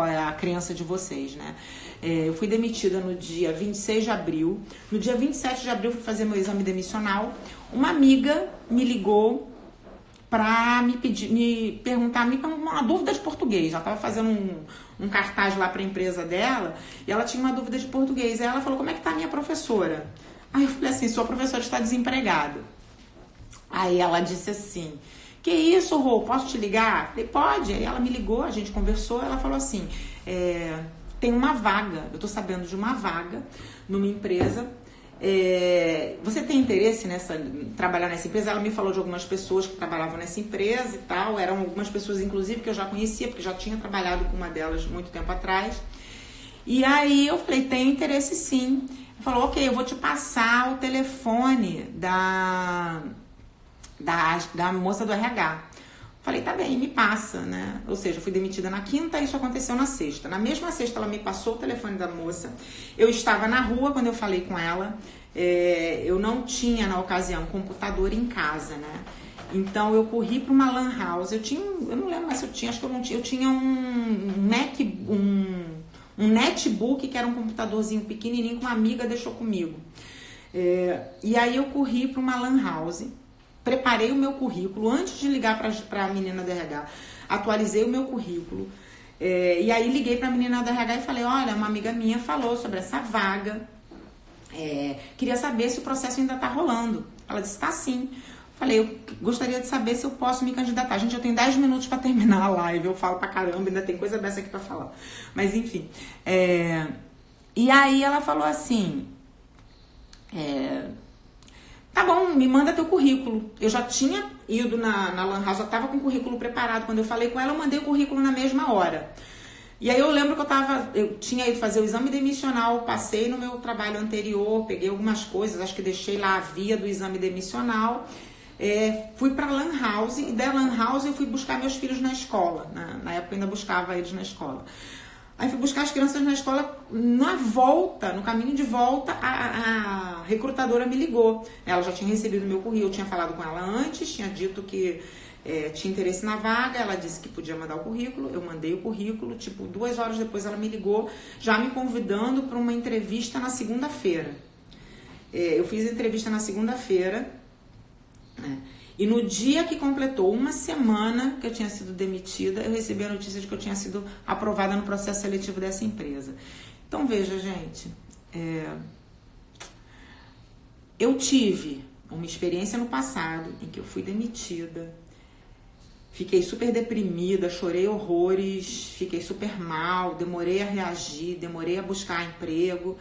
é a crença de vocês, né? Eu fui demitida no dia 26 de abril. No dia 27 de abril, fui fazer meu exame demissional. Uma amiga me ligou para me perguntar uma dúvida de português. Ela estava fazendo um cartaz lá para a empresa dela e ela tinha uma dúvida de português. Aí ela falou, como é que tá a minha professora? Aí eu falei assim, sua professora está desempregada. Aí ela disse assim, que isso, Rô, posso te ligar? Eu falei, pode. Aí ela me ligou, a gente conversou, ela falou assim, tem uma vaga, eu tô sabendo de uma vaga numa empresa, você tem interesse trabalhar nessa empresa? Ela me falou de algumas pessoas que trabalhavam nessa empresa e tal, eram algumas pessoas inclusive que eu já conhecia, porque já tinha trabalhado com uma delas muito tempo atrás. E aí eu falei, tem interesse sim. Ela falou, ok, eu vou te passar o telefone da moça do RH. Falei, tá bem, me passa, né? Ou seja, eu fui demitida na quinta e isso aconteceu na sexta. Na mesma sexta, ela me passou o telefone da moça. Eu estava na rua quando eu falei com ela. Eu não tinha, na ocasião, computador em casa, né? Então, eu corri para uma lan house. Eu não lembro mais se eu tinha, acho que eu não tinha. Eu tinha um netbook, que era um computadorzinho pequenininho, que uma amiga deixou comigo. E aí, eu corri para uma lan house. Preparei o meu currículo, antes de ligar para a menina do RH, atualizei o meu currículo, e aí liguei para a menina do RH e falei, olha, uma amiga minha falou sobre essa vaga, queria saber se o processo ainda está rolando. Ela disse, tá sim. Falei, eu gostaria de saber se eu posso me candidatar. Gente, eu tenho 10 minutos para terminar a live, eu falo pra caramba, ainda tem coisa dessa aqui para falar. Mas enfim, e aí ela falou assim, tá bom, me manda teu currículo. Eu já tinha ido na Lan House, já estava com o currículo preparado. Quando eu falei com ela, eu mandei o currículo na mesma hora. E aí eu lembro que eu tinha ido fazer o exame demissional, passei no meu trabalho anterior, peguei algumas coisas, acho que deixei lá a via do exame demissional, fui pra Lan House, e da Lan House eu fui buscar meus filhos na escola. Na época eu ainda buscava eles na escola. Aí fui buscar as crianças na escola, no caminho de volta, a recrutadora me ligou. Ela já tinha recebido meu currículo, eu tinha falado com ela antes, tinha dito que tinha interesse na vaga, ela disse que podia mandar o currículo, eu mandei o currículo, 2 horas depois ela me ligou, já me convidando para uma entrevista na segunda-feira. Eu fiz a entrevista na segunda-feira, né? E no dia que completou uma semana que eu tinha sido demitida, eu recebi a notícia de que eu tinha sido aprovada no processo seletivo dessa empresa. Então, veja, gente, eu tive uma experiência no passado em que eu fui demitida, fiquei super deprimida, chorei horrores, fiquei super mal, demorei a reagir, demorei a buscar emprego.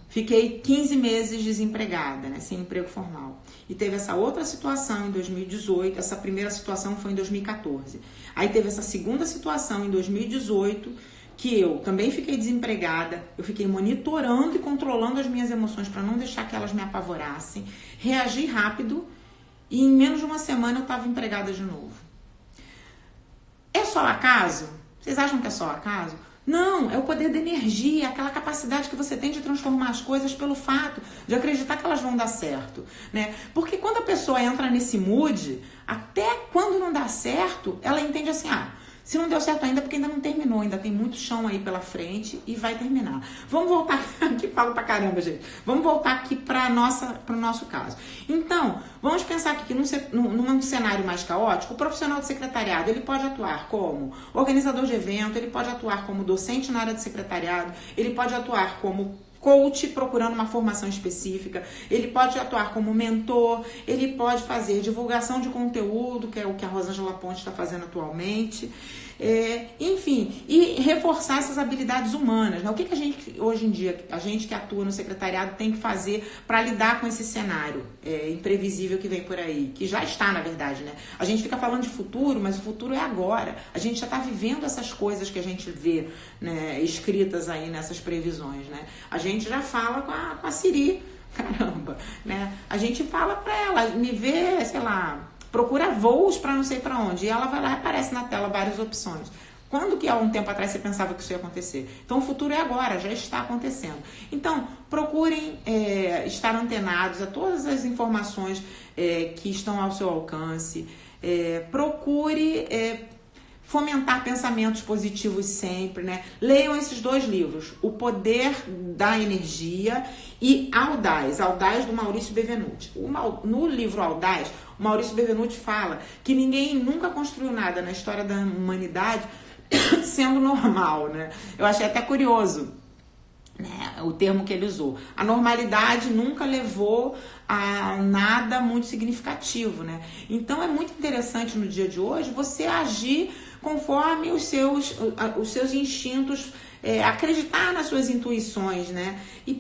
Fiquei 15 meses desempregada, né, sem emprego formal. E teve essa outra situação em 2018, essa primeira situação foi em 2014. Aí teve essa segunda situação em 2018, que eu também fiquei desempregada, eu fiquei monitorando e controlando as minhas emoções para não deixar que elas me apavorassem, reagi rápido e em menos de uma semana eu estava empregada de novo. É só acaso? Vocês acham que é só acaso? Não, é o poder da energia, aquela capacidade que você tem de transformar as coisas pelo fato de acreditar que elas vão dar certo, né? Porque quando a pessoa entra nesse mood, até quando não dá certo, ela entende assim, se não deu certo ainda, porque ainda não terminou, ainda tem muito chão aí pela frente e vai terminar. Vamos voltar aqui, falo pra caramba, gente. Vamos voltar aqui pro nosso caso. Então, vamos pensar aqui que num cenário mais caótico, o profissional de secretariado, ele pode atuar como organizador de evento, ele pode atuar como docente na área de secretariado, ele pode atuar como coach procurando uma formação específica, ele pode atuar como mentor, ele pode fazer divulgação de conteúdo, que é o que a Rosângela Ponte está fazendo atualmente, enfim, e reforçar essas habilidades humanas, né? O que a gente, hoje em dia, a gente que atua no secretariado tem que fazer para lidar com esse cenário imprevisível que vem por aí, que já está, na verdade, né? A gente fica falando de futuro, mas o futuro é agora, a gente já está vivendo essas coisas que a gente vê, né, escritas aí nessas previsões, né? A gente já fala com a Siri, caramba, né? A gente fala para ela, me vê, sei lá, procura voos para não sei para onde, e ela vai lá e aparece na tela várias opções. Quando que há um tempo atrás você pensava que isso ia acontecer? Então o futuro é agora, já está acontecendo. Então procurem estar antenados a todas as informações que estão ao seu alcance, procure fomentar pensamentos positivos sempre, né? Leiam esses 2 livros, O Poder da Energia e Audaz do Maurício Bevenuti. No livro Audaz, o Maurício Bevenuti fala que ninguém nunca construiu nada na história da humanidade sendo normal, né? Eu achei até curioso, né, o termo que ele usou. A normalidade nunca levou a nada muito significativo, né? Então é muito interessante no dia de hoje você agir conforme os seus instintos, acreditar nas suas intuições, né? E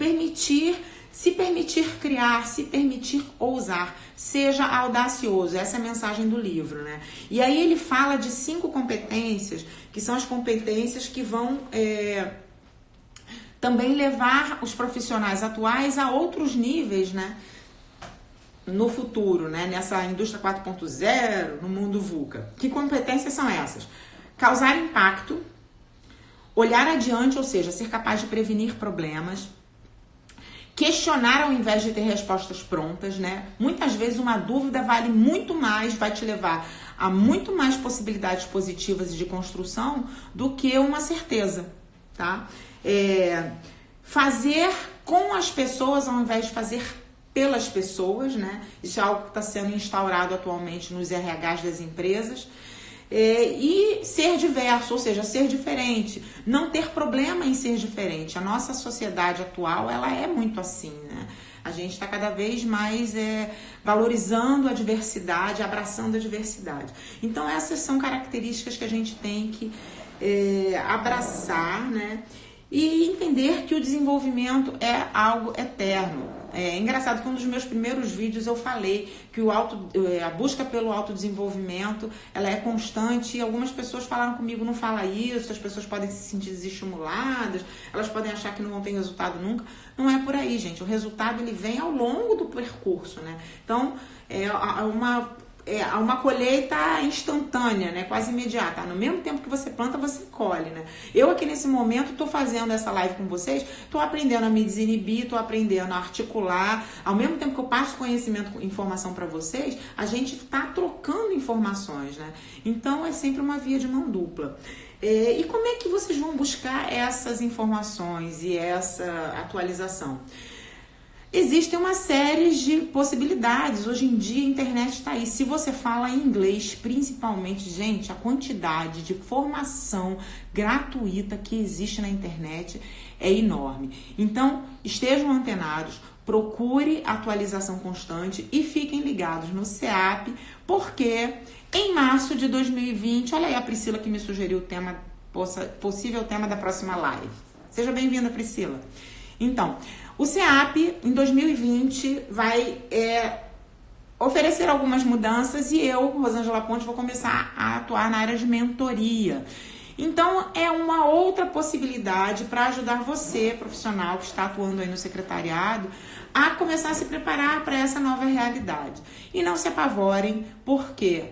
se permitir criar, se permitir ousar, seja audacioso. Essa é a mensagem do livro, né? E aí ele fala de 5 competências, que são as competências que vão também levar os profissionais atuais a outros níveis, né? No futuro, né? Nessa indústria 4.0, no mundo VUCA. Que competências são essas? Causar impacto, olhar adiante, ou seja, ser capaz de prevenir problemas, questionar ao invés de ter respostas prontas, né? Muitas vezes uma dúvida vale muito mais, vai te levar a muito mais possibilidades positivas e de construção do que uma certeza, tá? Fazer com as pessoas ao invés de fazer pelas pessoas, né? Isso é algo que está sendo instaurado atualmente nos RHs das empresas. E ser diverso, ou seja, ser diferente, não ter problema em ser diferente. A nossa sociedade atual, ela é muito assim, né? A gente está cada vez mais valorizando a diversidade, abraçando a diversidade. Então essas são características que a gente tem que abraçar, né? E entender que o desenvolvimento é algo eterno. É engraçado que um dos meus primeiros vídeos eu falei que a busca pelo autodesenvolvimento, ela é constante, e algumas pessoas falaram comigo, não fala isso, as pessoas podem se sentir desestimuladas, elas podem achar que não vão ter resultado nunca. Não é por aí, gente. O resultado ele vem ao longo do percurso, né? Então, é uma colheita instantânea, né? Quase imediata. No mesmo tempo que você planta, você colhe, né? Eu aqui nesse momento estou fazendo essa live com vocês, estou aprendendo a me desinibir, estou aprendendo a articular. Ao mesmo tempo que eu passo conhecimento, informação para vocês, a gente está trocando informações, né? Então é sempre uma via de mão dupla. E como é que vocês vão buscar essas informações e essa atualização? Existem uma série de possibilidades. Hoje em dia a internet está aí. Se você fala inglês, principalmente, gente, a quantidade de formação gratuita que existe na internet é enorme. Então, estejam antenados, procure atualização constante e fiquem ligados no CEAP, porque em março de 2020, olha aí a Priscila que me sugeriu o tema, possível tema da próxima live. Seja bem-vinda, Priscila. Então, o CEAP, em 2020, vai oferecer algumas mudanças e eu, Rosângela Ponte, vou começar a atuar na área de mentoria. Então, é uma outra possibilidade para ajudar você, profissional que está atuando aí no secretariado, a começar a se preparar para essa nova realidade. E não se apavorem, porque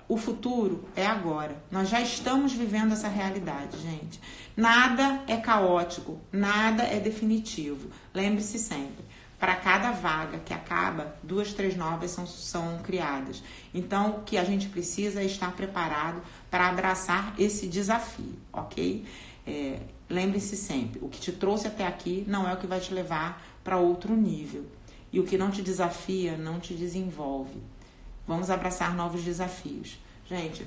o futuro é agora. Nós já estamos vivendo essa realidade, gente. Nada é caótico, nada é definitivo. Lembre-se sempre, para cada vaga que acaba, 2, 3 novas são criadas. Então, o que a gente precisa é estar preparado para abraçar esse desafio, ok? Lembre-se sempre, o que te trouxe até aqui não é o que vai te levar para outro nível. E o que não te desafia, não te desenvolve. Vamos abraçar novos desafios. Gente,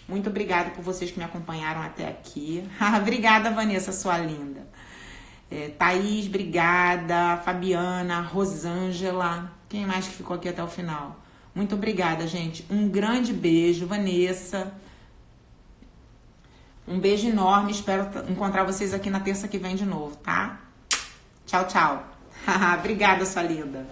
muito obrigada por vocês que me acompanharam até aqui. Obrigada, Vanessa, sua linda. Thaís, obrigada. Fabiana, Rosângela. Quem mais que ficou aqui até o final? Muito obrigada, gente. Um grande beijo, Vanessa. Um beijo enorme. Espero encontrar vocês aqui na terça que vem de novo, tá? Tchau, tchau. Obrigada, sua linda.